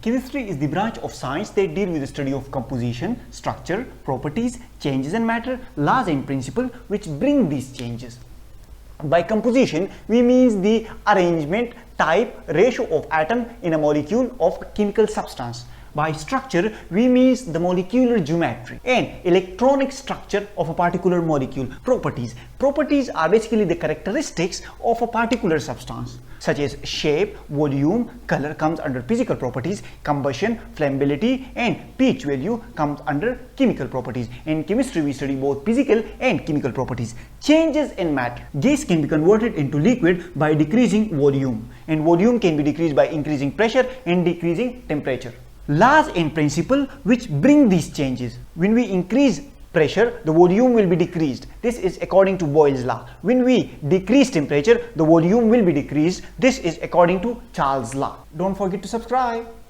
Chemistry is the branch of science that deals with the study of composition, structure, properties, changes in matter, laws and principles which bring these changes. By composition, we mean the arrangement, type, ratio of atom in a molecule of chemical substance. By structure, we mean the molecular geometry and electronic structure of a particular molecule. Properties are basically the characteristics of a particular substance, such as shape, volume, color comes under physical properties, combustion, flammability, and pH value comes under chemical properties. In chemistry, we study both physical and chemical properties. Changes in matter. Gas can be converted into liquid by decreasing volume, and volume can be decreased by increasing pressure and decreasing temperature. Laws and principles which bring these changes. When we increase pressure, the volume will be decreased. This is according to Boyle's law. When we decrease temperature, the volume will be decreased. This is according to Charles' law. Don't forget to subscribe.